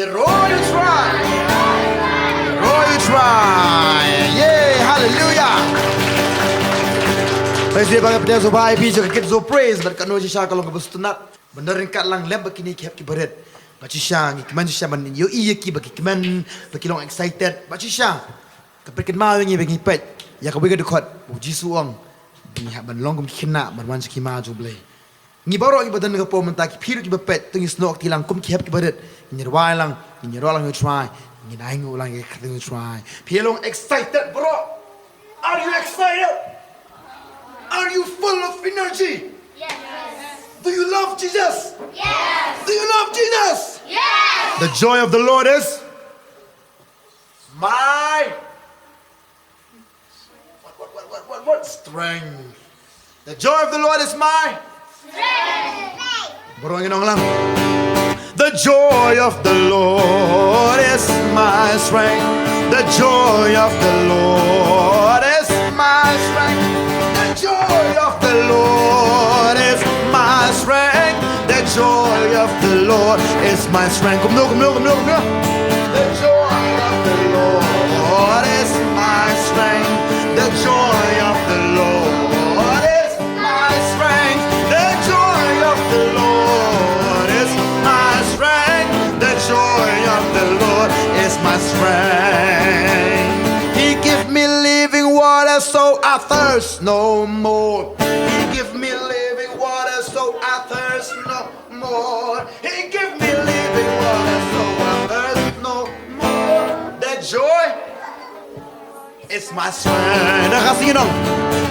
You roll, you try. Roll, you try. Yeah, hallelujah. Praise the Lord. Praise the Lord. Praise the Lord. Praise the Lord. Praise the Lord. Praise the Lord. Praise the Lord. Benerin kat lang lem begini kep kibaret. Bacisha ngikiman cisha man yo iya ki bakikiman bakilong excited. Bacisha kaperkin mau ngi bagi pet. Ya kabiga dekot. Uji suang. Ni ban long kum kina ban wan ki ma juble. Ngi baro ki badan ko menta ki phiru ki bapet tungi snok tilang kum kep kibaret. Ngi rwai lang, ngi rolang you try. Ngi nai ngu lang you try. Phielong excited bro. Are you excited? Are you full of energy? Yes. Do you love Jesus? Yes. Do you love Jesus? Yes. The joy of the Lord is my what strength. The joy of the Lord is my Strength. Borongin lang. The joy of the Lord is my strength. The joy of the Lord is my strength. The joy of the Lord is my strength. The joy of the Lord is my strength. Come on. The joy of the Lord is my strength. The joy of the Lord is my strength. The joy of the Lord is my strength. The joy of the Lord is my strength. He give me living water so I thirst no more. He give me living water so I thirst no more. He give me living water so I thirst no more. That joy is my strength. Nakasingin dong.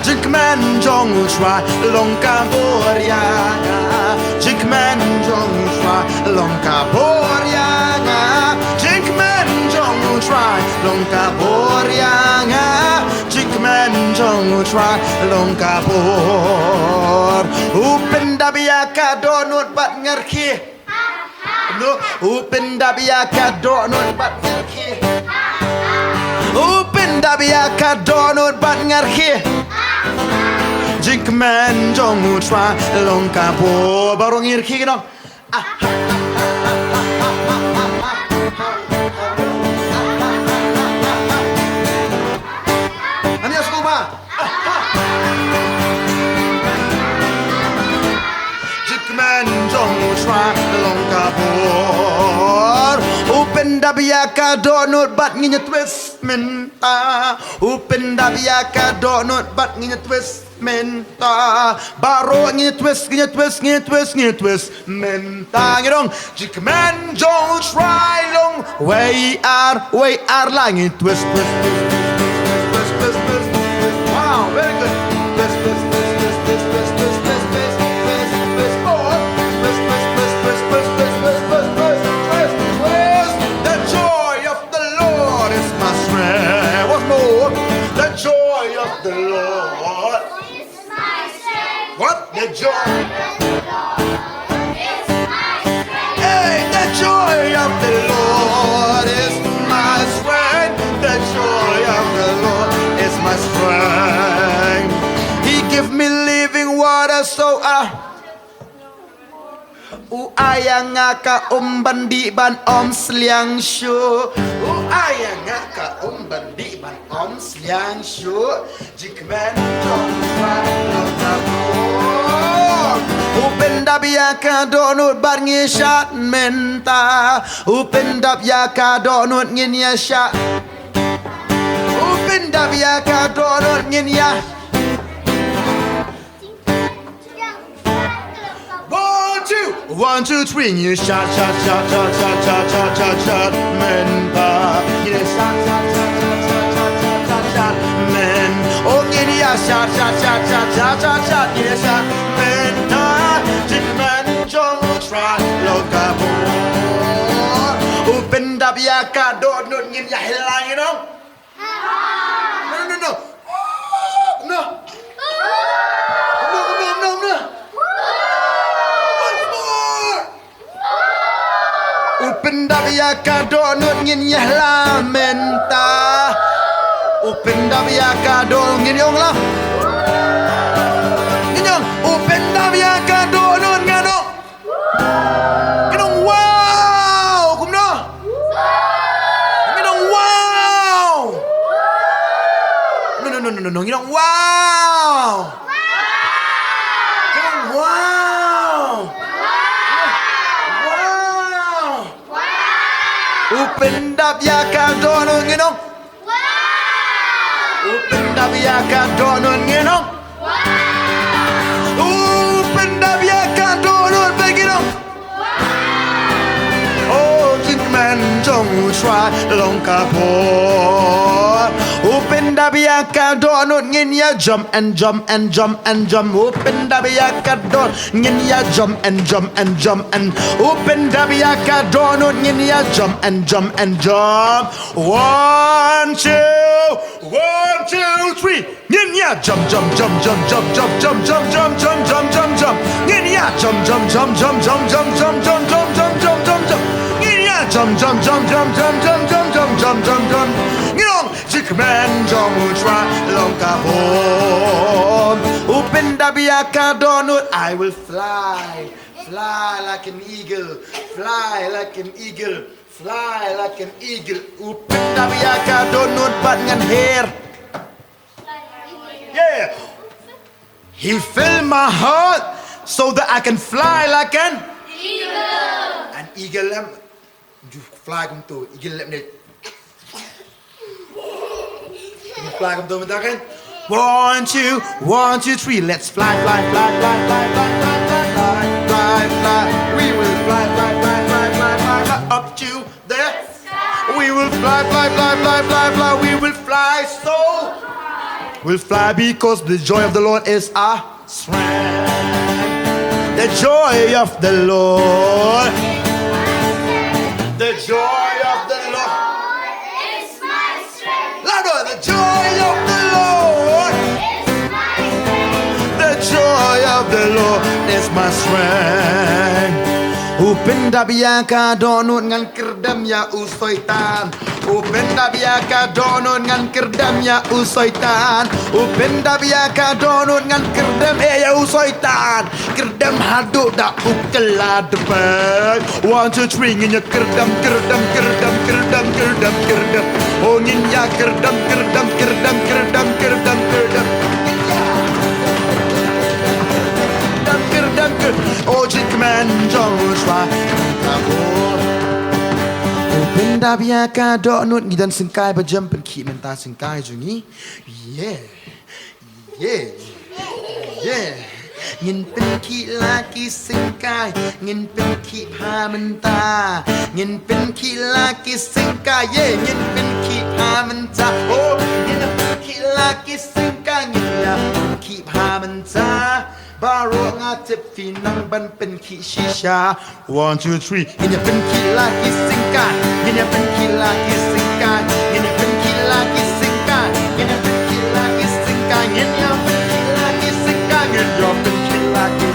Jikman jong try long kaboriana. Jikman jong try long kaboriana. Jikman jong try long kaboriana. Jikman jong try long kabor. Upin dabiaka donut bat ngerki. No, upin dabiaka donut bat ngerki. Upin dabiaka donut bat ngerki. Jikman jong try long kabor. Baru ngerki dong. Try long kabor. Upin dabiaka donut bat nginya twist menta. Upin dabiaka donut bat nginya twist menta. Baru nginya twist menta ngidong. Jikman jong try long way ar langit twist. Wow, very good. Twist. The Lord is my strength. What? The joy. The Lord is my strength. Hey, the joy of the Lord is my strength. The joy of the Lord is my strength. He give me living water so ayang ka bandi ban sliang shu. Ayang ka bandi ban sliang shu. Jikman jong Upin dabiaka donut bar ngishat menta. Upin dabiaka donut nginya shat. Upin dabiaka donut nginya. 1, 2, 3, you shot, menta. You shot, men. Oh, you shot, you shot, menta. Jikman jong try, loka bo. Upin dabiaka donut ngin ya hilang you know. No. No. Upin dabiaka donut ngin ya la menta. Upin dabiaka donut ngin yong la. Ngin yong upin dabiaka donut ngano. Ngin wow, kumno. no. You know, wow. Come on, wow. Wow. Open up your car door, you know. Open up your car door, you know. Open up your car door, big it up. Oh, think man, don't try long car. Open the car door, no, ya jump and jump and jump and jump. Open the car door, ya jump and jump and jump and open the car door, no, ya jump and jump and jump. 1, 2, 1, 2, 3. Ya jump, jump, jump, jump, jump, jump, jump, jump, jump, jump, jump, jump, jump. Ya jump, jump, jump, jump, jump, jump, jump, jump, jump, jump, jump, jump, jump. Ya jump, jump, jump, jump, jump, jump, jump, jump, jump, jump, jump. You know, chick man, don't try long home. Open the car door, no, I will fly, fly like an eagle, fly like an eagle, fly like an eagle. Open the car door, no, but ngan hair. Yeah, He filled my heart so that I can fly like an eagle. An eagle, you fly come to eagle, let me. Fly come to me, okay? 1, 2, 1, 2, 3. Let's fly, fly, fly, fly, fly, fly, fly, fly, fly, fly, fly. We will fly, fly, fly, fly, fly, fly, fly up to there. We will fly, fly, fly, fly, fly, fly. We will fly so. We'll fly because the joy of the Lord is our strength. The joy of the Lord. The joy of the Lord is my strength. Louder, the joy of the Lord Is my strength. The joy of the Lord is my strength. Open the biaka donut ngan kerdam ya usoitan. Open the biaka donut ngan kerdam ya usoitan. Open the biaka donut ngan kerdam ya usoitan. Kerdam haduk dak ukela depan. 1, 2, 3 nginya kerdam kerdam kerdam kerdam kerdam kerdam. Oh nginya kerdam kerdam kerdam kerdam kerdam kerdam. Oh, chick man, Joshua. Open the biaka donut ni dan singkai berjam penki mentah singkai jungi. Yeah, yeah, yeah. Ngin penki laki singkai, ngin penki pa mentah, ngin penki laki singkai. Yeah, ngin penki pa mentah. Oh, ngin penki laki singkai, ngin ya penki pa mentah. Baru ngatip finang ban penki shisha. 1, 2, 3. Ini penki lagi singkat. Ini penki lagi singkat. Ini penki lagi singkat. Ini penki lagi singkat. Ini penki lagi singkat. Ini penki lagi.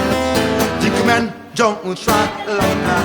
Jika man jong try lama.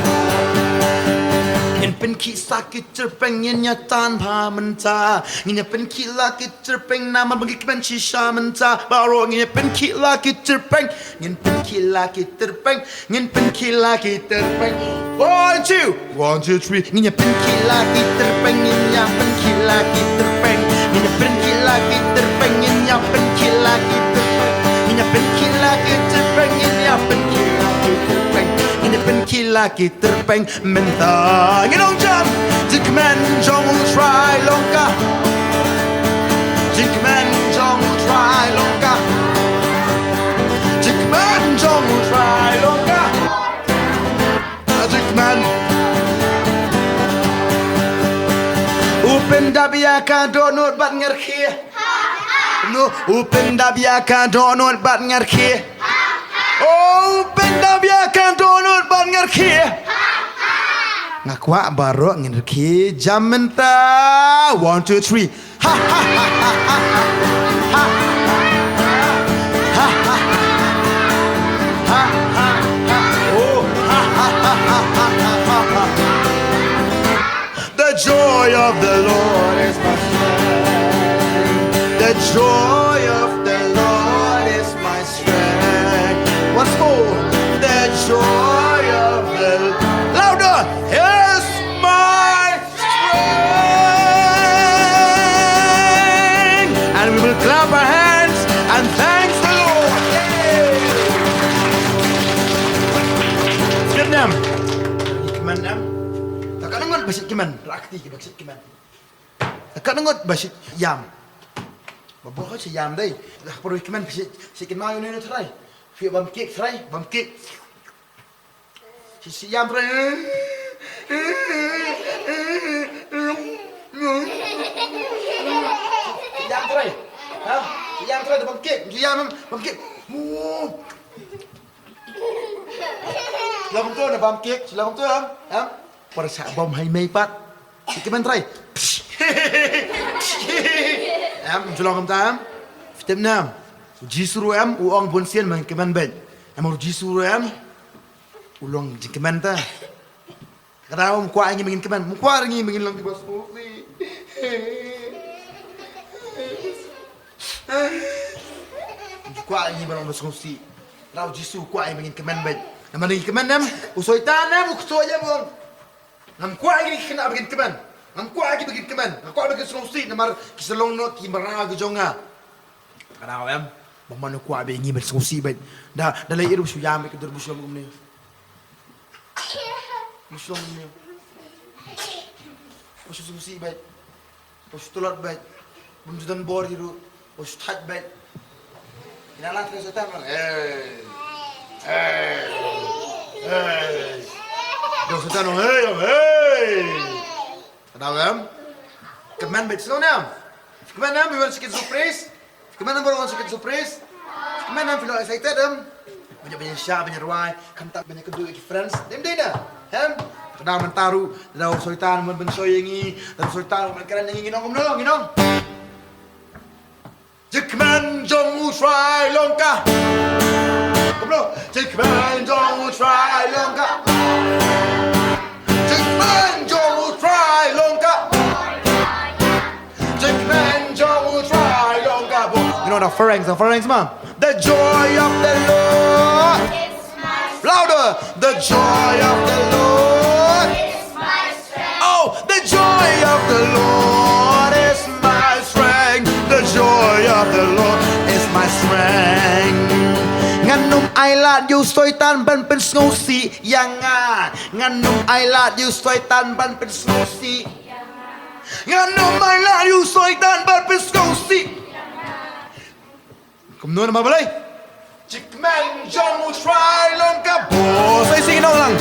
Ini penki sakit terpengen nyatan pa mentah. Ini penki lagi terpeng nama bagi kemen shisha mentah. Baru ini penki lagi terpeng. Ini penki lagi terpeng. Ini penki lagi terpeng. 1, 2, 1, 2, 3. Ini penki lagi terpeng. Ini penki lagi terpeng. Ini penki lagi terpeng. Ini penki lagi terpeng. Ini penki lagi terpeng. Ini penki lagi terpeng. Ini penki lagi terpeng mentah. You don't jump. Jik man jong try longka. Jik man jong try longka. Jik man jong try longka. Jik man. Open the biaka donut bat ngerki. No, open the biaka donut bat ngerki. Open the biaka donut bat ngerki. Ngakwa baru ngerki jam mentah. 1, 2, 3. Ha ha ha ha ha ha. Ha ha ha ha ha. Oh ha ha ha ha ha ha. The joy of the Lord is my strength. The joy of the Lord is my strength. Once more. The joy of the louder is my strength. And we will clap our hands. Kakak nengot basit kiman, rakti ke basit kiman. Kakak nengot basit yam. Bapak kau si yam day. Dah perlu kiman basit sikin mayu ni try. Fia bam kek try, bam kek. Si yam try. Si yam try. Ha? Si yam try bam kek. Si yam bam kek. Sila bang tu na bam kek, sila bang tu am. Para sa bom hay may pat. Sige man try. Am sila kam tam. Fitem nam. Jisuru am uang bonsian man keman ben. Am jisuru am ulong jikeman ta. Kadang kuat ingin mengin keman, kuat ingin mengin lang di bawah smoky. Kuat ingin barang bersongsi. Rau jisu kuat ingin mengin keman ben. Nama lagi keman nam, usoi tanam ukso aja bang. Nam kuat ingin kena begin keman. Nam kuat lagi begin keman. Nam kuat begin songsi. Namar kisalong not kimarang agujonga. Kadang am, bang manu kuat ingin bersongsi ben. Dah lagi iru suyam ke dur musyom ni. Musyom ni. Musyom songsi ben. Musyom tulat ben. Bumjudan bor iru. Musyom taj ben. Inalat ke setan. Yo setan hey. Tahu kan? Keman bet slow nam. Keman nam we want sikit surprise. Keman nam want sikit surprise. Keman nam feel excited am. Banyak syah, banyak ruai, kantak banyak kedua ke friends. Dem dah. Hem. Kadang mentaru, dah sultan men bensoyengi, dan sultan men keren yang nginong nginong. Jekman jong usrai longka. Bro, Jekman jong usrai longka. Jekman jong usrai longka. Jekman jong usrai longka. You know the pharynx, man. The joy of the Lord. It's my strength. Louder. The joy of the Lord. It's my strength. Oh, the joy of the Lord is my strength. The joy of the Lord is my strength. Nganum ai la you stoi tan ban pen snosi yanga. Nganum ai la you stoi tan ban pen snosi. Nganum ai la you stoi tan ban pen snosi. Kom nu nama balai. Jikman jong try long ka bo. Saya sing lang.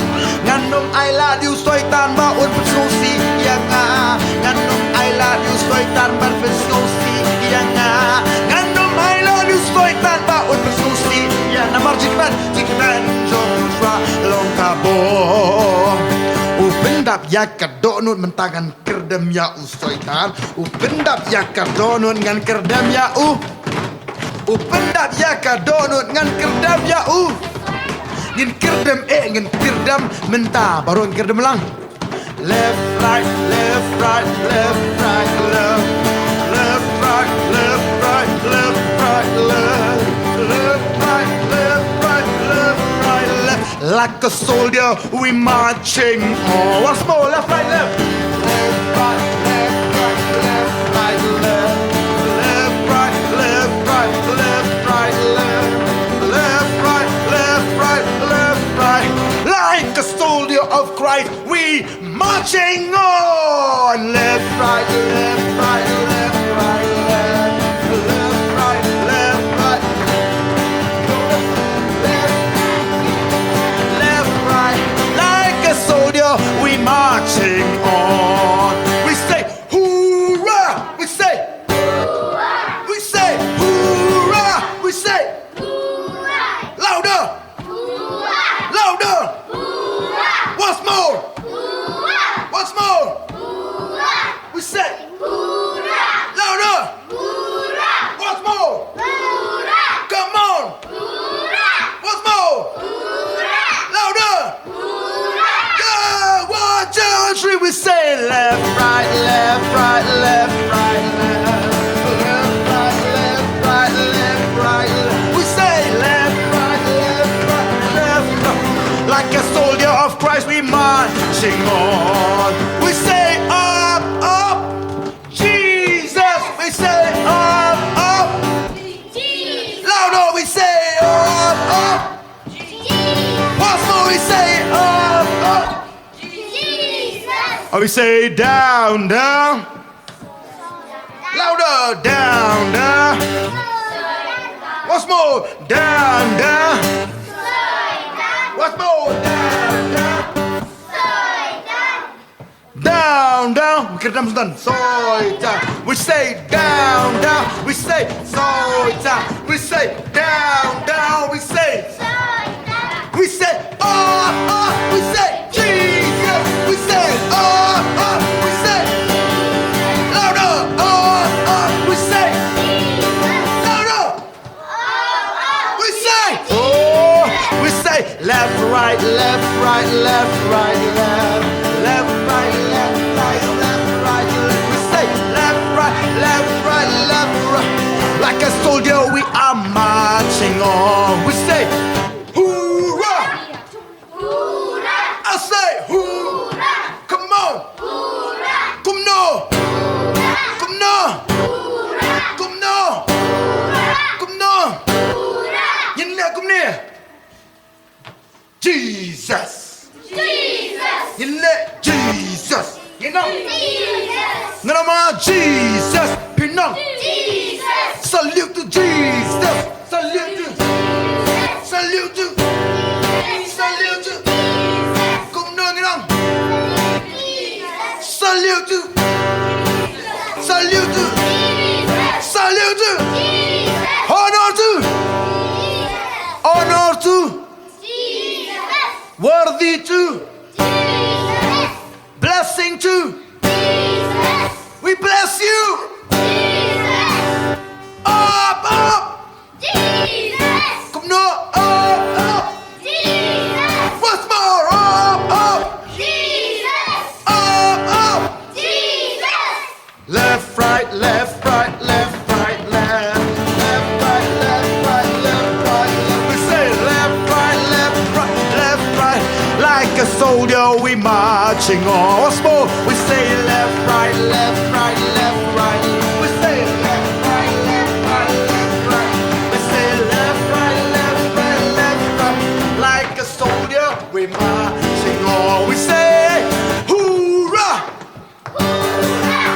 Nganum ai la you stoi tan ba un pen snosi yanga. Nganum ai la you stoi tan ban pen snosi yanga. Nganum ai la you stoi tan ba un pen snosi. Namar jikman jong try long ka bo. Upendap ya kadonut mentangan kerdem ya ustoitan. Upendap ya kadonut ngan kerdem ya Upendap ya kadonut ngan kerdem ya Ngin kerdem ngin kerdem mentah baru kerdem lang. Left right left right left right left left right left right left right left left right left right left right left. Like a soldier we marching on. Once more left right left left right left right left right left left right left right left right left left right left right left right. Like a soldier of Christ we marching on. Left right left right left right left left right left right left right. Like a soldier we marching on. We say hoorah. We say Hoorah! we say hoorah. We say Hoorah! louder Hoorah! louder. Hoorah! Once more. Hoorah! Once more. Hoorah! We say Hoorah! louder. Hoorah! Once more. Hoorah! Come on. Hoorah! Once more. Hoorah! Louder. Hoorah! Yeah. 1, 2, 3. We say left, right, left, right, left, right, left, left, right, left, right, left, right, left. We say left, right, left, right, left, right. Like a soldier of Christ, we marching on. We say up, up, Jesus. We say up, up. Jesus! Louder, we say up, up. Jesus! Once more, we say up, up. Jesus! Or we say down, down. Louder, down, down. Once more, down, down. Once more, down, down. Down, down. We can dance done. Soy down. We say down, down. We say soy down. We say down, down. We say. We say oh, oh. We say Jesus. We say oh, oh. We say louder. Oh, oh. We say louder. We say oh. We say left, right, left, right, left, right, left, left, right, left, right, left, right, left. We say left, right, left, right, left, right. Like a soldier, we are marching on. We say hoorah. I say hoorah. Come on. Come no. Come no. Come no. Come no. Nhìn nè, come nè. Jesus. Nhìn nè, Jesus. You know. Ngân mà Jesus. Pinong. Salute to Jesus. Salute to. Salute to. Salute to. Come no, you know. Salute to. Salute to. Salute to. Honor to. Honor to. Worthy to. Blessing to. We bless you. Up, up. Come no, up, up. Once more, up, up. Up, up. Left, right, left, right, left, right, left. Left, right, left, right, left, right, left. We say left, right, left, right, left, right. Like a soldier, we marching on. Once more, we say left, right, left, right, left, right. We say left, right, left, right, left, right. We say left, right, left, right, left, right. Like a soldier, we marching on. We say hoorah.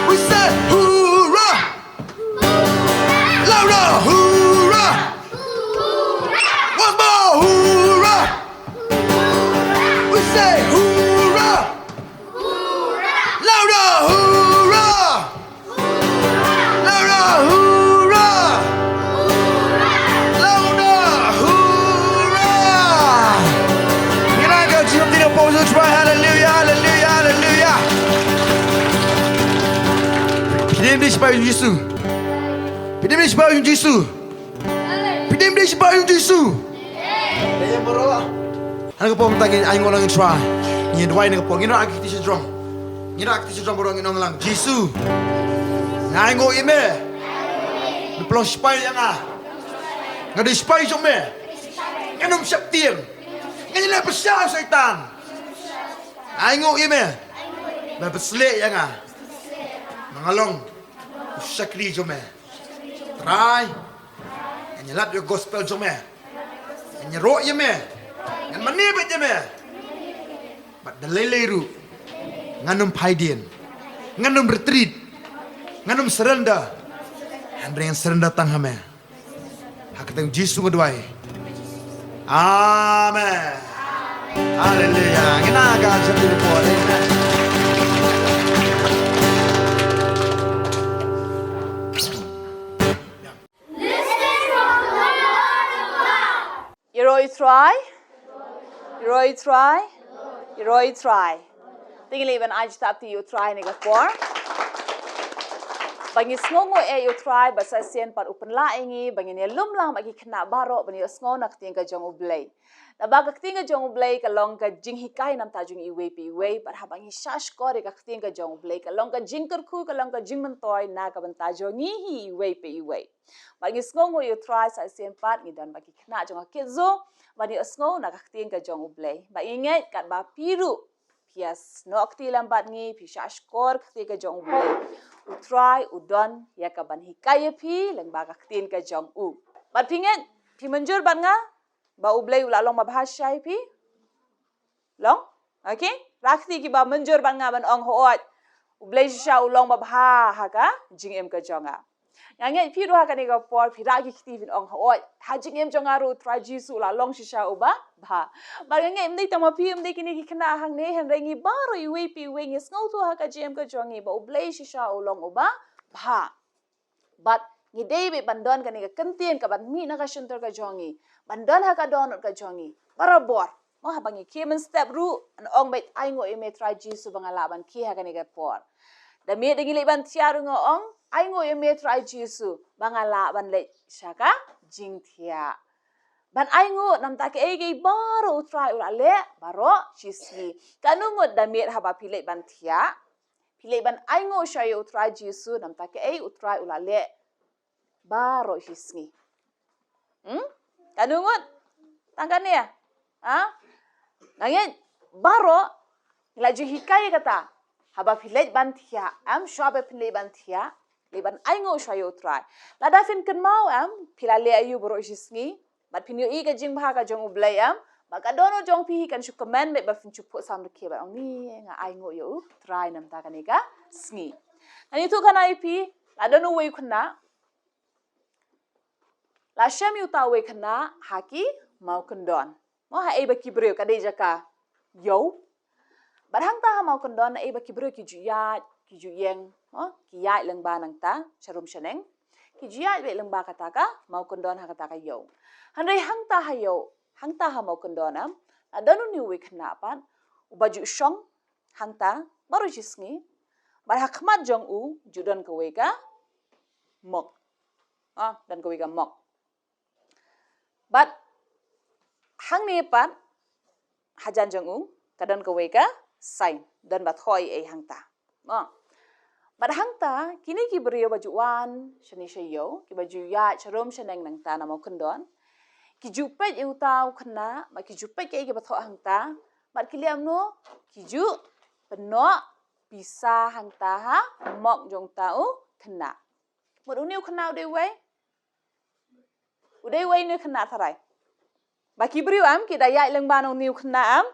We say hoorah. Louder, hoorah. Once more, hoorah. We say hoorah. Louder, hoorah. Louder, hoorah. Louder, hoorah. You know, go to the opposite, try hallelujah, hallelujah, hallelujah. Pidim di sebab Yesus. Pidim di sebab Yesus. Pidim di sebab Yesus. Kaya marawa. Ano ka po matagin ay ngolang try. Ni dway na po. Ngino akiti si drum. Ngino akiti si drum borong nginong lang. Yesus. Ngai ngo ime. Ni plong spy yang ah. Ngadi spy jom me. Nganom siap tiang. Ngani pasal syaitan. Ngai ngo ime. Ba besle yang ah. Mangalong. Sakri jom me. Try. Ngani lat yo gospel jom me. Ngani ro ye me. Ngani manibet ye me. But the leleru. Nganum paidien. Nganum retreat. Nganum surrender. Andre yang surrender tang hame. Hakatang Yesus ngadwai. Amen. Hallelujah. Nginaga sa tinupo. Amen. You're try. You're try. You're try. Tingin liban aj tapti you try nega for. Bagi sngongo you try basa sien par upen laingi bagi ni lumlang bagi kena baro bagi sngo nak tingga jong ublay. Na baga tingga jong ublay kalong ka jing hikai nam tajung iwe pi iwe par habang shash ko ka tingga jong ublay kalong ka jing kerku kalong ka jing mentoy na ka bentajo ngihi iwe pi iwe. Bagi sngongo you try sa sien par ngidan bagi kena jong kezo bagi sngo nak tingga jong ublay. Ba ingat kat ba piru pias no akti lambat ngi pi shash kor tingga jong ublay. Utry udon ya ka ban hikaya pi lang baga tin ka jong u. Bat pinget pi menjur ban nga ba ublay ula long mabhasya pi. Long? Okay? rakti ki ba menjur ban nga ban ong hoot ublei sha ulong ba bha ha ka jing em ka jonga ngange pi ro ha ka ni ka por pi ra ki kiti vin ong hoot ha jing em jonga ru tra jisu la long sha uba bha ba ngange em dei tama pi em dei kini ki khna hang ne hen rengi ba ro i we pi we ngi sngo tu ha ka jing em ka jongi ba ublei sha ulong uba bha but ngi dei be bandon ka ni ka kentien ka ban mi na ka shintor ka jongi bandon ha ka don ka jongi barabor mo ha bangi kemen step ru an ong bet ai ngo e me try jisu bangala ban ki ha ka ni ka por da me de ngi ban tia ru ngo ong ai ngo e me try jisu bangala ban le shaka jing thia ban ai ngo nam ta ke e ge baro try ura le baro jisi kanu ngo da me ha ba pile ban thia pile ban ai ngo shayo try jisu nam ta ke e utry ura le baro hisngi kanu ngo tangkan ya nangin baro laju hikai kata haba pilej bantia am shabe pilej bantia leban aingo shayo try lada fin kan mau am pilale ayu bro jisngi bat pinyo I ka jing bha ka jong ublay am maka dono jong pi kan shu comment be ba fin chu po sam ke ba ni nga aingo yo try nam ta kanika sngi ani tu kan ai pi lada no we khna la shem yu ta we khna haki mau kendon mo ha e ba kibreu ka de jaka yo barhang ta mau kendon e ba kibreu ki ju yeng ki ya leng ba nang ta charum shaneng ki ju ya be leng ba kata ka mau kendon ha kata ka yo hanrei hang ta ha mau kendon am adanu ni we khna pan ubaju shong hang ta baru jisngi bar hakmat jong u judan ka we ka mok dan ka we ka mok but hang ni pan hajan jong u kadan ka we ka sign dan bat khoi e hang ta but hang ta kini ki brio baju wan shani shayo ki baju ya charom shaneng nang ta na mo kondon ki jupe e utau khna ma ki jupe ke ki batho hang ta bat ki liam no ki ju peno bisa hang ta ha mok jong ta u khna một u niu khna udai we ni khna tharai ba ki brio am ki daya leng ba no niu khna am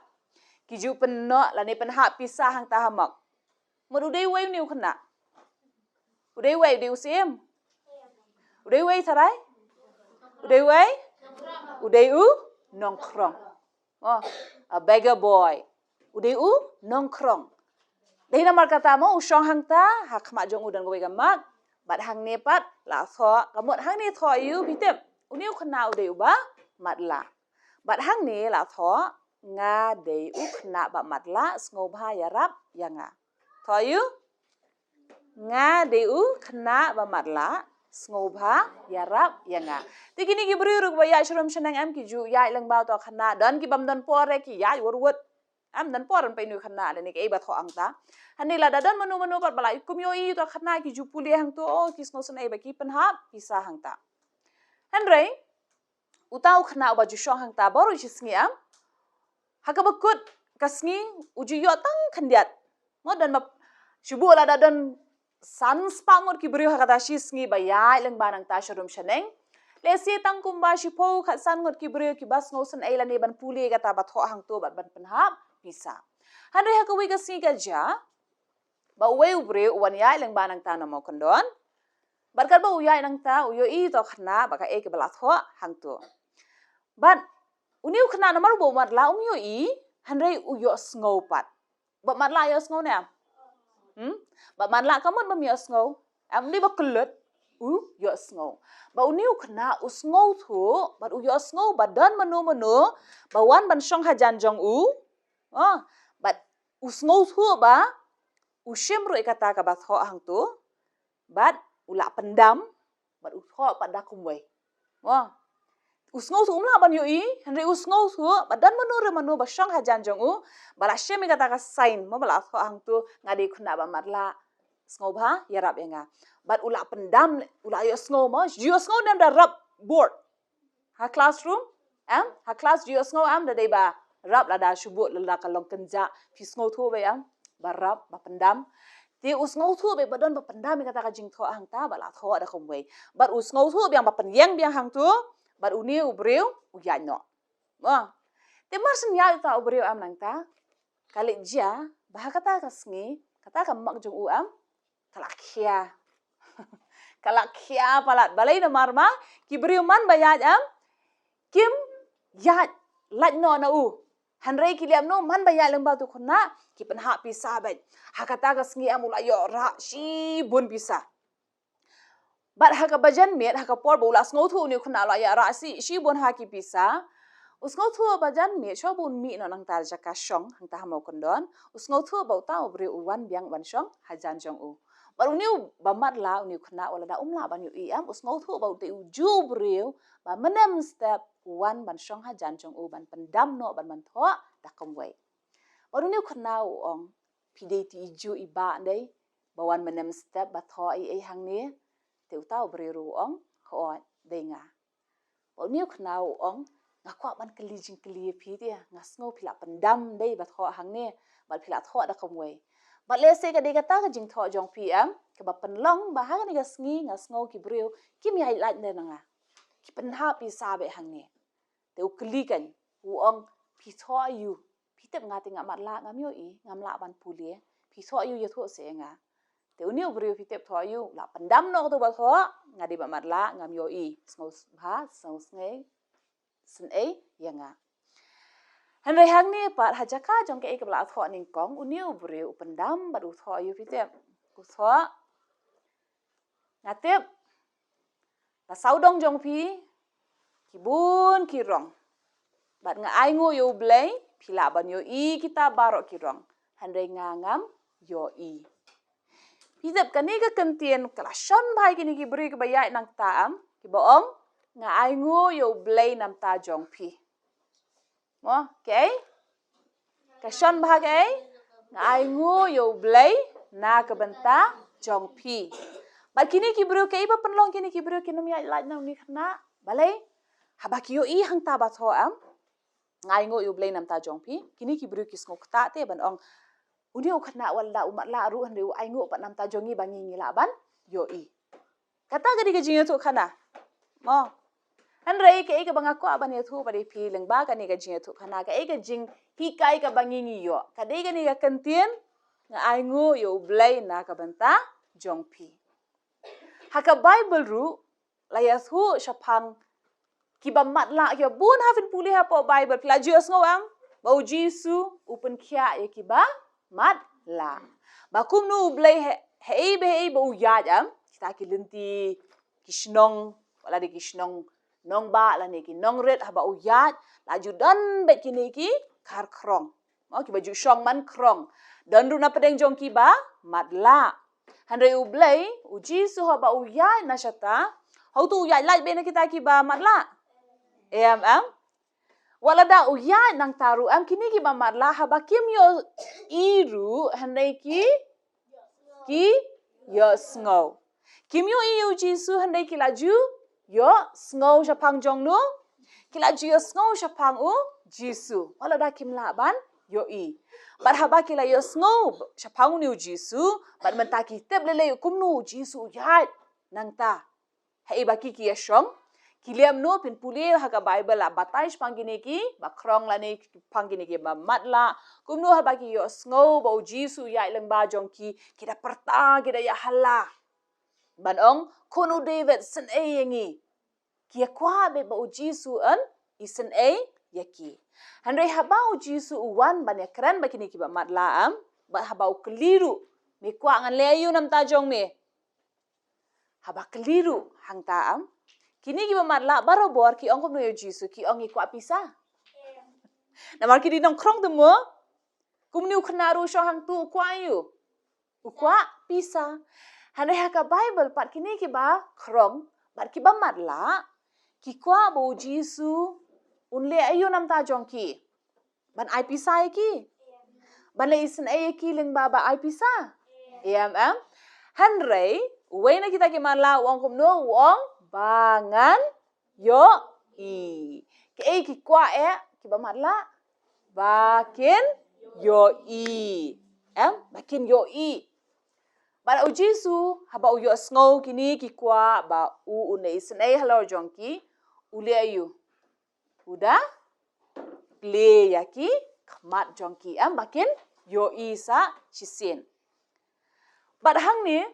ki ju peno la ni pen ha bisa hang ta ha mok một udai we niu khna udai we diu sim udai we tharai udai we udai u nong krong a beggar boy udai u nong krong dei na mar kata mo usong hang ta ha khma jong udan go we ga mak bat hang ne pat la tho kamot hang ni tho yu bitep uniu khna udai u ba mat la bat hang ni la tho nga dei u khna ba mat la sngo bha ya rap ya nga tho yu nga dei u khna ba mat la sngo bha ya rap ya nga ti kini ki bru ru ba ya shrom shanang am ki ju ya lang ba to khna dan ki bam dan por re ki ya wor wot am dan por an pe nu khna le ni ke ba tho ang ta hani la da dan manu par bala kum yo I to khna ki ju puli hang to ki sngo san e ba ki pen ha pisa hang ta han re utau khna ba ju shong hang ta boru jisngi am hakabakut kasngi uju yo tang khandiat mo dan ma shubu la da dan san spangot ki brio hakata shisngi ba ya leng banang ta sharum shaneng le si tang kumba shipo khat san ngot ki brio ki bas ngo san aila ne ban puli kata ba tho hang to ban penhap bisa hanre hakawi ka si ka ja ba we brio wan ya leng banang ta na mo kondon barkar ba uya nang ta uyo I to khna ba ka e ke bala tho hang to ban uniu khna na mar bo mat la yo I hanre uyo sngo pat ba mat la yo sngo ne ba man la kamot ba mi sngo am ni ba kulut yo sngo ba uniu khna sngo thu ba yo sngo ba dan manu ba wan ban shong hajan jong ba sngo thu ba shim ro kata ka ba tho hang tu ba ula pendam ba tho pa da kumwe usngau thu umla ban yo I hanre usngau thu ba dan manu ba shong hajan jong ba la shim kata ka sign mo ba la tho hang tu ngadi khna ba marla sngo bha yarap enga but ula pendam ula yo sngo mo yo sngo nam da rap board ha classroom ha class yo sngo am da dei ba rap la da shubu la ka long kenja phi sngo thu be am ba rap ba pendam ti usngau thu be badon ba pendam kata ka jing tho hang ta ba la tho da khom we but usngau thu biang ba pen yang biang hang tu but uni ubreu u ya no te mar sin ya ta ubreu am nang ta kali dia bah kata kasngi kata kamak jong uam kalakia kalakia palat balai na marma kibriu man bayat am kim yat lat no na u hanrei kiliam no man bayat leng ba tu khona ki penha pisa bai hakata kasngi am ulayo ra shi bun pisa bat haka bajan met haka por bola sngo thu ni khona la ya ra si shi bun ha ki pisa usngau thu bajan met sho bun mi no nang tar jaka shong hang ta mo kondon usngau thu bau ta obre uwan biang ban shong hajan jong u baru niu bamat la niu khna wala da umla ban yu iam usngau thu bau te u ju breu ba menem step uwan ban shong hajan jong u ban pendam no ban man tho da komwei baru niu khna u ong pide ti ju iba dei bawan menem step ba tho ai hang ni te ta obre ru ong ho de nga baru niu khna u ong ngakwa ban kelijing keli pi dia ngasngo pila pendam dei ba tho hang ni ba pila tho da komwei ba le se ka de kata ka jing tho jong pi am ke ba penlong ba ha ni ga sngi ngasngo ki breu kim yai lat ne nga ki penha pi sa be hang ni te u keli kan u ong pi tho yu pi tep nga te nga mat la ngam yo i ngam la ban pulie pi tho yu ye tho se nga te u ni u breu pi tep tho yu la pendam no to ba tho nga di ba mat la ngam yo i sngo ba sngo snge sen ai yanga hanrei hang ni pat hajaka jong ke ikabla tho ning kong uniu breu pendam ba du tho yu pitep ku tho ngatep ba saudong jong pi kibun kirong bat nga ai ngo yo blai pila ban yo i kita barok kirong hanrei ngangam yo i pitep kani ka kentien kala shon bai kini ki bri ka bayai nang taam ki boong nga ai ngo yo blai nam ta jong pi mo okay ka shon ba ke nga ai ngo yo blai na ka banta jong pi ba kini ki bru ke ba penlong kini ki bru kinum ya lai nang ni khna balai haba ki yo i hang ta ba tho am ngai ngo yo blai nam ta jong pi kini ki bru ki sngo kta te ban ong uni u khna wal da umat la ru han ru ai ngo pa nam ta jongi bangi ngi la ban yo i kata ga di ga jing tu khana mo hanrei ke ka banga ko ban ye thu ba di pi leng ba ka ni ga jing tu khana ka ga jing hi kai ka bangi ngi yo ka de ga ni ga kentien nga ai ngo yo blai na ka banta jong pi haka bible ru la ya thu shapang ki ba mat la ya bun havin puli ha po bible pla jios ngawang ba jisu upen khia ye ki ba mat la ba kum nu blai he be ba u ya jam kita ki lenti kishnong wala di kishnong nong ba la ni ki nong red ha ba u ya la ju dan be ki ni ki khar krong mo ki ba ju shong man krong dan ru na pedeng jong ki ba mat la hanrei u blai u jisu ha ba u ya na shata hau tu ya lai be na kita ki ba mat la am wala da u ya nang taru am kini ki ba mat la ha ba kim yo iru hanrei ki yo sngo kim yo i u jisu hanrei ki la ju yo sngo shapang jong nu kila ju yo sngo shapang u jisu wala da kim la ban yo i bat haba kila yo sngo shapang u jisu bat mentaki tep lele kum nu jisu ya nang ta hai ba ki ya shong kiliam no pin puli ha ka bible la batai pangini ki ba krong la ni pangini ki ba matla kum no ha ba ki yo sngo bo jisu ya leng ba jong ki kita perta kita ya hala ban ong kono david sen e yangi kia kwa be ba jisu an isen e yaki hanrei ha ba jisu uwan ban ya kran ba kini ki ba matla am ba ha ba keliru me kwa ngan leyu nam ta jong me ha ba keliru hang ta am kini ki ba matla baro bor ki ong ko no jisu ki ong i kwa pisa na mar ki di nong krong de mo kum niu khna ru sho hang tu kwa yu kwa pisa hanrei ha ka bible pat kini ki ba krong bat ki ba matla ki kwa bo jisu unle ayu nam ta jong ki ban ai pisa ki ban le isen ai ki leng ba ba ai pisa am hanrei we na kita ki matla wong kum no wong bangan yo i ke ki kwa ki ba matla bakin yo i bakin yo i ba u jisu ha ba u yo sngo kini ki kwa ba u ne snai halo jongki ule ayu uda play ya ki kemat jongki bakin yoi sa chisin. Bat hang ni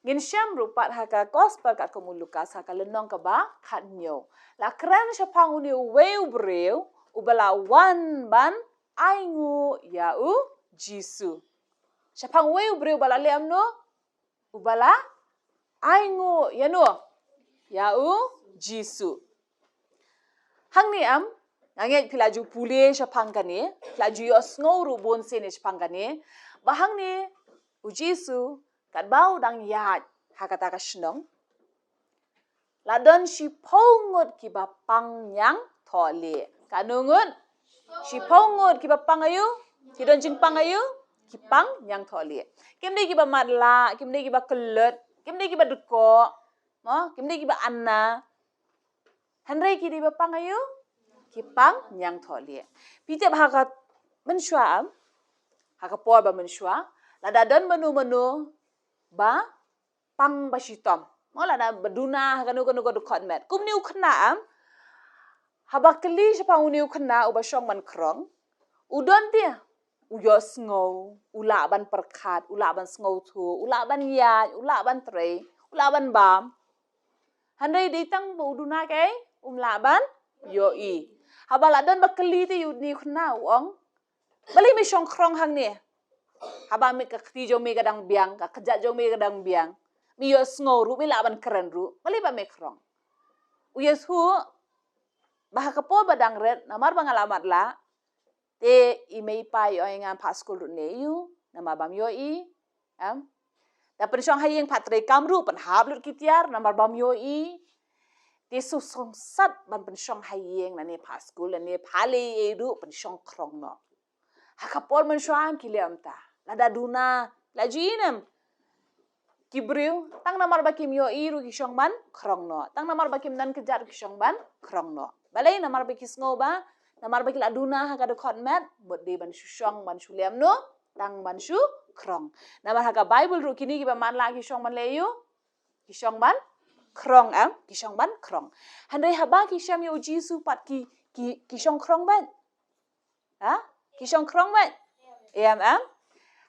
ngin syam rupat haka gospel kat komu Lukas haka lenong ka ba khat nyo. La kran syapang uni weu breu ubala wan ban aingu yau Jisu. Syapang weu breu bala leam no ubala aingu yau Jisu. Hang ni nganget pilaju pule syapang kani, pilaju yo sngoru bon sene syapang kani. Bahang ni Jisu kat bau dang yat hakata ka shnong. Ladon si pongot ki bapang yang thole. Kanungut si pongot ki bapang ayu, ki don jing pang ayu, ki pang yang thole. Kimde ki ba madla, kimde ki ba kelet, kimde ki ba duko, kimde ki ba anna. Handrai ki di bapang ayu, ki pang yang thole. Pite hakat mensyua hakapor ba mensyua, ladadon menu ba pang basitom. Mola na beduna kanu dukot met. Kum niu kena habakeli sepang niu kena ubasong man krong. Udon dia uyo sngau, ula ban perkat, ula ban sngau tu, ula ban ya, ula ban tre, ula ban bam. Handai ditang bu uduna kai umla ban yoi. Habaladon bakeli ti niu kena uong. Bali mi song krong hang ni. Haba mi ka kti jong mi kadang biang, ka kejat jong mi kadang biang. Mi yo sngau mi la ban keren ru, bali ba mi krong. Uyes hu bah kapo badang red namar bangalamat la te imei pai oi ngan paskul ru ne yu, nama bam yo i. Da pen syong hayeng patre kamru pen hablut kitiar namar bam yo i. Te su song sat ban pen syong hayeng na ne paskul ne phale edu pen syong krong no. Hakapol man syam kiliam ta. Lada duna, lajinem. Kibriu, tang namar bakim yo iru kisyong ban krong no. Tang namar bakim dan kejar kisyong ban krong no. Balai namar bakis ngoba, namar bakil aduna haka dekot met, buat di ban syong ban syuliam no, tang ban syu krong. Namar haka Bible ru kini kiba man la kisyong ban leyu, kisyong ban krong kisyong ban krong. Handai haba kisyam yo Jisu pat kisyong krong ban. Kisyong krong ban.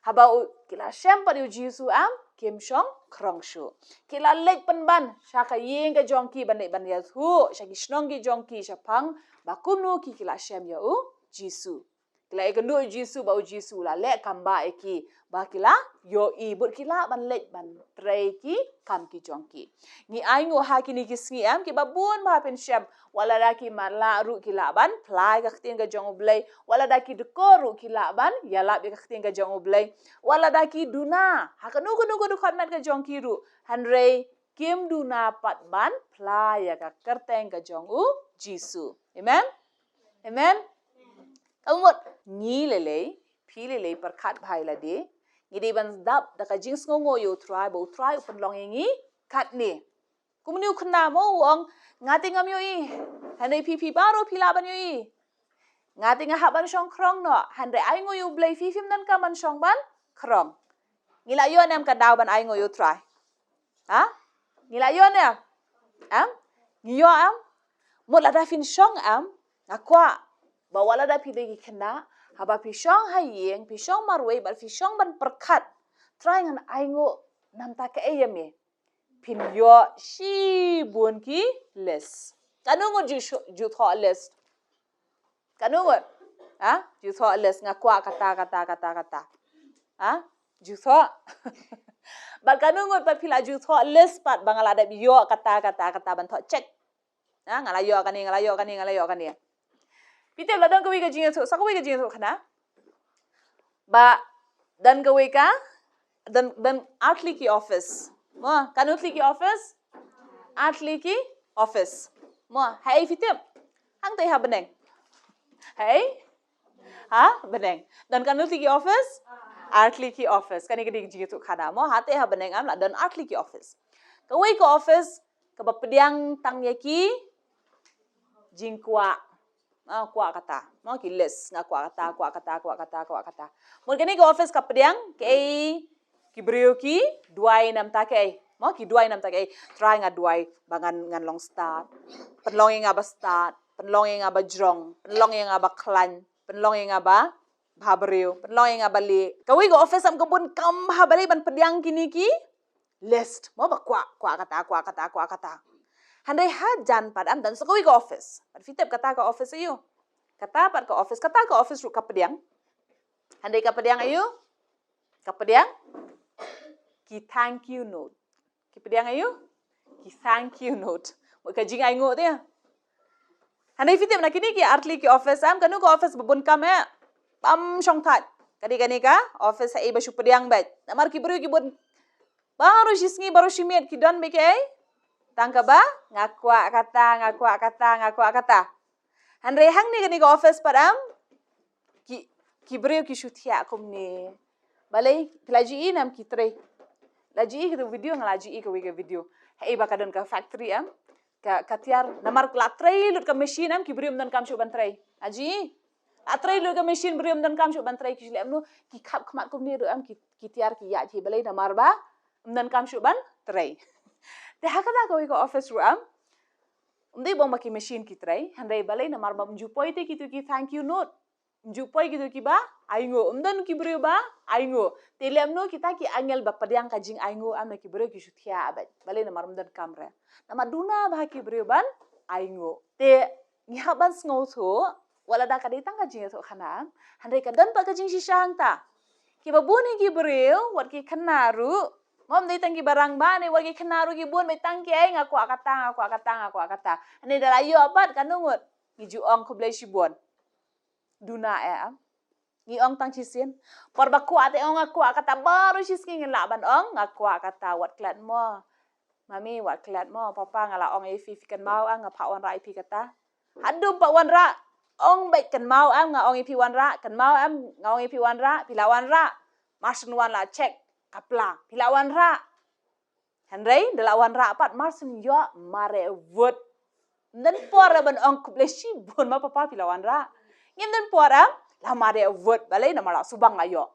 Haba kila syam pat yo Jisu kim syong krong syu. Kila lek penban syaka yeng ka jongki ban ban ya thu, syaki shnong ki jongki syapang bakunu ki kila syam yo Jisu. Kila ikendu Jisu ba Jisu la lek kamba eki ba kila yo i but kila ban lek ban trei ki kam ki jongki. Ngi aingo ha kini kisngi ki babun ba pen syam wala daki mala ru kila ban plai ka ktin ka jong blai wala daki dekoru kila ban yala be ka ktin ka jong blai wala daki duna ha kanu du khatmat ka jong ki ru hanrei kim duna pat ban plai ka kerteng ka jong Jisu. Amen. Amen. Kamut ngi lele phi lele perkat bhai la de ngi de ban dap da ka jings ngo yo try bo try upan long ngi kat ni kumniu khna mo wong ngati ngam yo i hanai phi baro phila ban yo i ngati nga ha ban shong krong no hanre ai ngo yo blai phi phim dan ka ban shong ban krong ngila yo nam ka daw ban ai ngo yo try ngila yo ne ngi yo mo la da fin shong akwa bawala da phi de khna haba phi shong hayeng phi shong marwei bal phi shong ban perkat try ngan ai ngo nam ta ka eyame pin yo shi bun ki les kanungo ju tho les kanungo ju tho les nga kwa kata ju tho bal kanungo pa phila ju tho les pat bangala da yo kata ban tho check ngala yo kani pite la dan kawi ka jing so sakwi ka jing so khana ba dan kawi ka dan atli ki office mo kanutli ki office atli ki office mo hai fitem hang tai ha beneng hai beneng dan kanutli ki office atli ki office kani ka ding jing so khana mo ha tai ha beneng la dan atli ki office kawi ka office ka ba pediang tang ye ki jingkwa kwa kata mo ki les nga kwa kata mo kani ka office ka pediang ki brio ki duai nam ta ke mo ki duai nam ta ke try nga duai bangan ngan long start penlong nga ba start penlong nga ba jrong penlong nga ba klan penlong nga ba Bhabreu, penloy nga balik. Kawi go office am kebun kam balik ban pediang kini ki list. Mau ba kwa kata. Handai hajan padam dan sekawi go office. Pad fitep kata ke office ayu. Kata ke office ru kapediang. Handai kapediang ayu. Kapediang ki thank you note. Kapediang ayu ki thank you note. Mo ka jing ai ngo dia. Handai fitep na kini ki artli ki office am kanu ko office bebun kam pam syong that. Kani ka office ai basu pediang bet. Namar ki bru ki bun baru sisngi baru simiat ki don beke tangka ba ngakwa kata. Handai hang ni kani ka office padam ki bru ki syutia kumni. Balai laji nam ki tre. Laji ki video ngalaji ka video. Hai ba kadon ka factory am. Ka tiar namar la tray lut ka machine am ki bru dan kam syu ban tray. Aji atray lu ka machine berium dan kam syuk bantrai ki lem nu ki khap khmat kum ni ru am ki tiar ki ya thi balai namar ba dan kam syuk ban tray. Te hakada ko office ru am umdei bom ki machine ki tray handai balai namar ba jupoi te ki tu ki thank you note jupoi ki tu ki ba aingo umdan ki beriu ba aingo te lem nu kita ki angel ba padiang ka jing aingo am ki beriu ki syuthia abat balai namar umdan kamra nama duna ba ki beriu ban aingo te ngihaban sngo tho wala da kadai tang kajing so khana handai ka dan pa kajing si shang ta ki babuni ki breu wat ki khanaru mom dei tang ki barang ba ne wat ki khanaru ki bun mai tang ki ai ngaku akata ane da layo apat kanungut ki juong ko blai sibon duna am ni ong tang chisin por ba ku ate ong aku akata baru siski ngela ban ong ngaku akata wat klat mo mami wat klat mo papa ngala ong ai fi kan mau ang ngapa wan rai pi kata hadu pa wan ra ong baik kan mau am nga ong ipi wan ra kan mau am nga ong ipi wan ra pilawan ra marsen wan la check kapla pilawan ra handai delawan ra pat marsen yo mare wot dan pora ban ong kublesi bon ma papa pilawan ra ngem dan pora la mare wot balai na mala subang ayo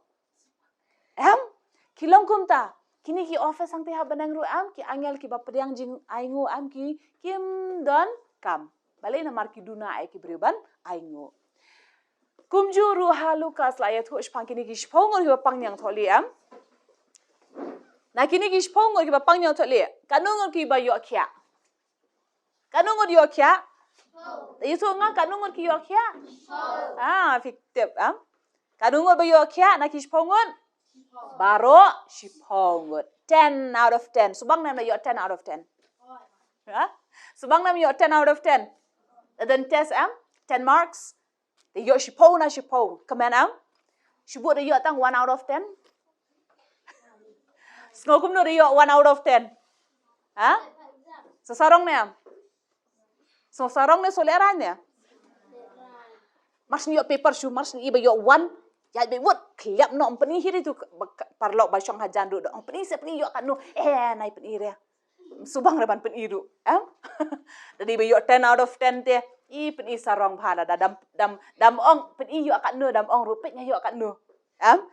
kilong kumta kini ki office ang tiha banang ru am ki angel ki bapediang jing aingu am ki kim don kam balai na marki duna ai ki briban aingo kumju ru halu kas la ya thu spang kini ki spongor hi pang nyang tholi am na kini ki spongor ki pang nyang tholi kanungor ki ba yo khya kanungor yo khya isu nga kanungor ki yo khya fiktep am kanungor ba yo khya na ki spongor baro spongor 10 out of 10 subang nam na yo 10 out of 10 subang nam yo 10 out of 10 dan test am 10 marks the yo shipong comment am shibut yo tang 1 out of 10 snokum no yo 1 out of 10 sesarong ne am sarong ne solera ne mas yo paper shu mas ni ba yo 1 ya be wot kliap no ampani hiri tu parlok ba syong hajan du ampani se pani yo kan no nai pani re subang reban pani ru jadi be yo 10 out of 10 te pani sarong bhala da dam ong pani yo kan no dam ong rupet nya yo kan no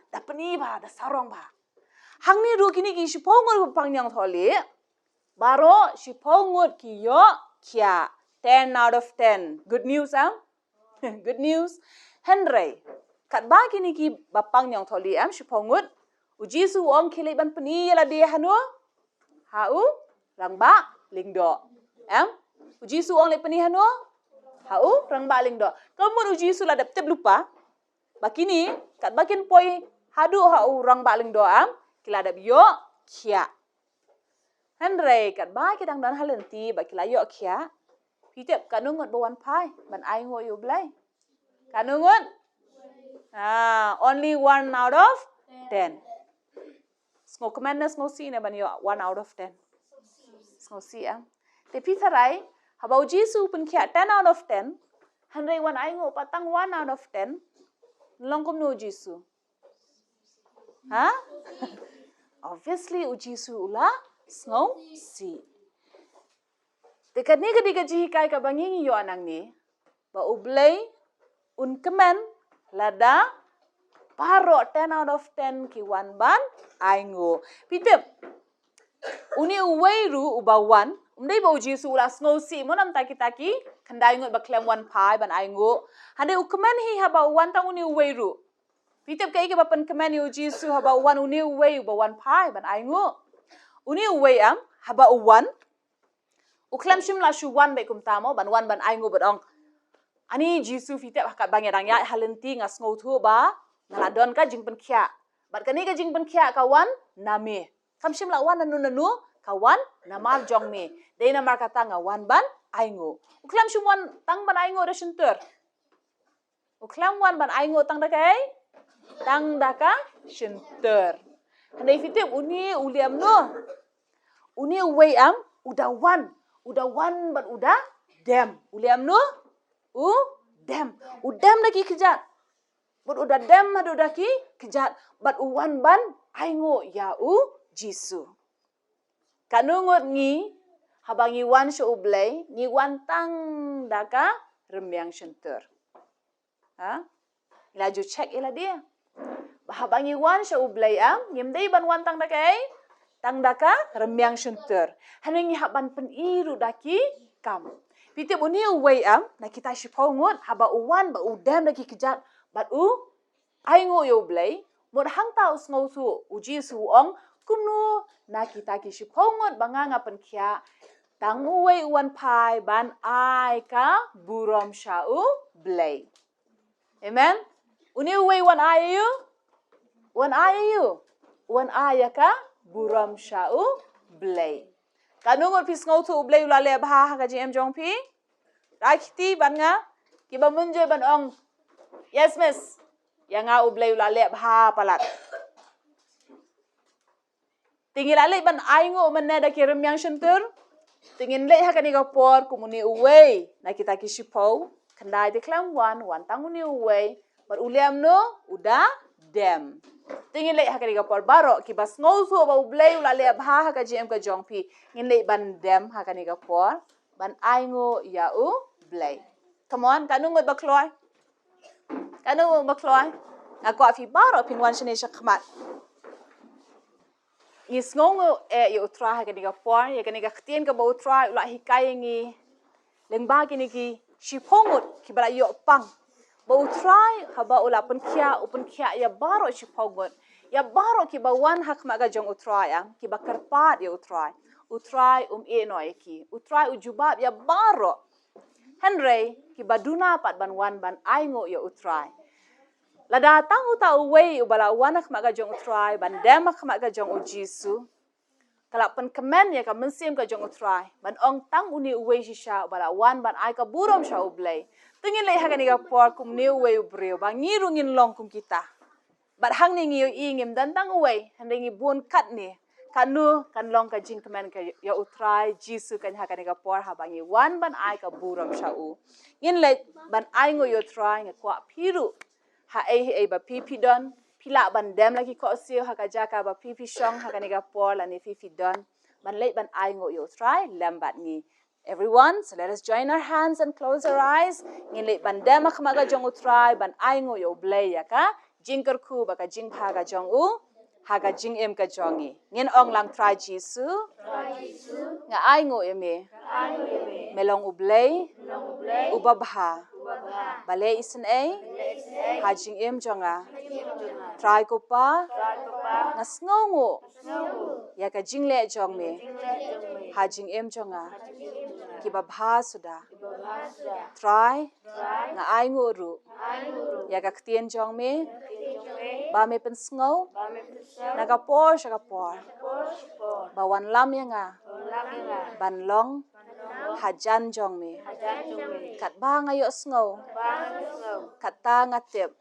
da pani ba da sarong ba hang ni ru kini ki shipongor pang nyang tholi baro shipongor ki yo kya 10 out of 10 good news good news henry kat ba kini ki bapang nyang tholi shipongut ujisu ong khilai ban pani la de hanu hau rangba lingdo ujisu ong le pani hanu hau rangba lingdo kamu ujisu la dap tep lupa bakini kat bakin poi hadu hau rangba lingdo kila dap yo khia henry kat ba kidang dan halenti bakila yo khia pitep kanungot bawan pai ban ai ngo yo blai kanungot only 1 out of 10. Sngo commanders sngo si ne ban yo 1 out of 10. Sngo si te pitharai habau jisu pun kya 10 out of 10. Hanrei wan ai ngo patang 1 out of 10. Longkom no jisu. Obviously ujisu ula sngo si. Dekat ni ketika jihikai ka bangingi yo anang ni ba ublay un kemen lada paro 10 out of 10 ki wan ban aingo pitep uni uweiru ubawan umdei ba uji su ulas ngosi monam taki khandai ngot ba klem wan pai ban aingo hade ukmen hi haba wan tang uni uweiru Fitip kai ke bapan kemen yu Jisu haba wan uni way ba wan pai ban ai ngo. Uni way am haba wan. Uklam shim la shu wan ba kum tamo ban wan ban ai ngo badong. Ani Jisu fitip hakat bang ya dang ya halenti ngas ngo thu ba ngaladon ka jing pen khia. Bat kani ka jing pen khia ka wan nami. Kam shim la wan nanu kawan namar jong me. Dei namar kata ngawan ban ai ngo. Uklam shim wan tang ban ai ngo da shintur. Uklam wan ban ai ngo tang da kai. Tang da ka shintur. Handai fitip uni uliam no. Uni way am udah wan ban udah dem. Uliam no. Dem. Udem lagi kejat. But udah dem ada udah ki kejat. But uwan ban ai ngo ya Jisu. Kanungot ngi habangi wan shu ublay ngi wan tang daka remyang shintur. Ha? Laju check ila dia. Habangi wan shu ublay am ngimdai ban wan tang daka tang daka remyang shintur. Hanengi haban peniru daki kam. Piti buni uway am na kita shipongot haba uwan ba udem daki kejat bat ai ngo yo ublay mod hang tau ngau su uji su ong kumnu na kita ki shipongot banganga penkia tang uway uwan pai ban ai ka burom shau blay. Amen. Uni uway wan ai you? Wan ai you? Wan ai ka burom shau blay. Kanungot pis ngau tu blay ulale bah ka jm jong pi. Rakiti ban nga kiba munje ban ong. Yes miss. Yang nga ublay ulale bah palat. Tingin lali ban ai ngo menada kirim yang shentur. Tingin le hakani ka por kumuni uway na kita kishipo. Kendai deklam wan tang uni uway. Bar uliam no udah dem. Tingin le hakani ka por baro kibas ngol so ba ublay ulale bah ka jm ka jongpi. Ngin le ban dem hakani ka por ban ai ngo ya blay. Come on, kanungot ba kloy? Kanungot ba kloy? Ako afi baro pinwan shine shakmat. Is ngongo yo try ka niga por ya ka niga ktien ka ba try ula hikay ngi lengba kini ki shipongot ki bala yo pang ba try haba ula pen kia ya baro shipongot ya baro ki ba wan hak maga jong utry ang ki ba karpat ya utry e no ki utry ujubab ya baro Henry ki ba duna pat ban wan ban aingo ya utry Lada tang uta uway ubala wanak maga jong utray ban demak maga jong Jisu. Kalak pen kemen ya ka mensim ka jong utray ban ong tang uni uway shisha ubala wan ban ai ka burom sha ublay. Tingin lay hakani ka por kum ni uway ubreo ba ngirungin long kum kita. Bat hang ni ngiyo ingim dan tang uway handai ngi bun kat ni. Kanu kan long ka jing kemen ka ya utray Jisu kan hakani ka por habangi wan ban ai ka burom sha u. Ngin lay ban ai ngo yo try ngakwa piru. Ha ba pipi don pila ban dem lagi ko sio ha kajaka ba pipi shong ha kaniga por la ni pipi don ban late ban ai ngo yo try lambat ni everyone so let us join our hands and close our eyes ngin late ban dem ha maga jong try ban ai ngo yo blay ya ka jingker ku ba ka jing pha ga jong ha ga jing em ka jongi ngin ong lang try Jisu nga ai ngo me melong ublay ubabha balay isen hajing em jonga try ko pa ngas ngongo ya ka jingle jong me hajing em jonga kibabha suda try nga ai nguru ya ka ktien jong me ba me pen sngo naga por shaka por ba wan lam ya nga ban long hajan jong me kat ba ngayo sngo kat ta ngatep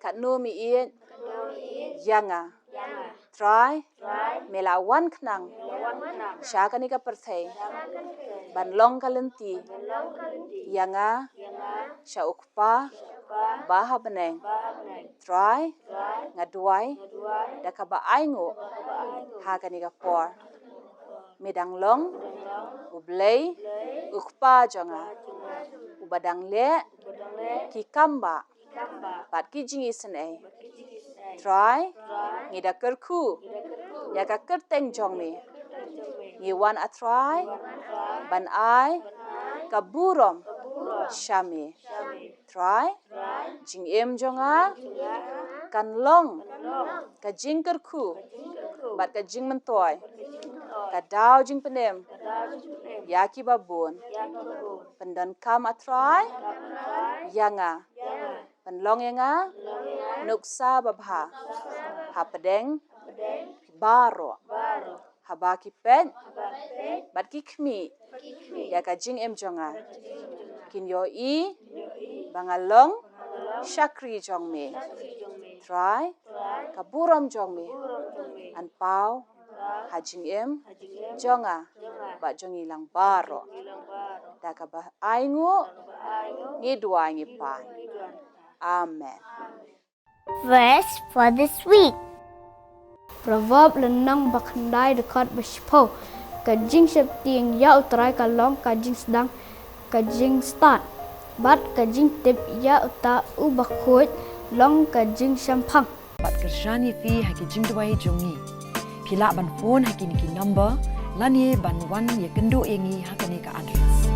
kat no mi ien yanga try melawan knang shaka ni ka perthai ban long kalenti yanga sha ukpa baha beneng try ngaduai daka ba aingo ha ka ni ka por medang long ublay ukpa jonga ubadang le kikamba pat kijing isen try ngida kerku ya ka kerteng jong me ngiwan a try ban ai kaburom shame try jing em jonga kan long ka jing kerku bat ka jing mentoy ka daw jing penem yaki babun pendan kam atrai yanga penlong yanga nuksa babha hapedeng baro habaki pen bat ki khmi ya ka jing em jonga kin yo i bangalong shakri jong me try kaburam jong me an pau hajing em jonga ba jongi lang baro da ka ba aingu ngi dua ngi pa amen. Verse for this week. Proverb lenang bakhandai dekat bersipau. Kajing septiang ya uterai kalong kajing sedang kajing start. Bat kajing tip ya uta ubakut long kajing sampang. Bat kerjani fi haki jing duai jongi. Pila ban phone haki niki number lani ban wan ye kendo yengi hakani ka address.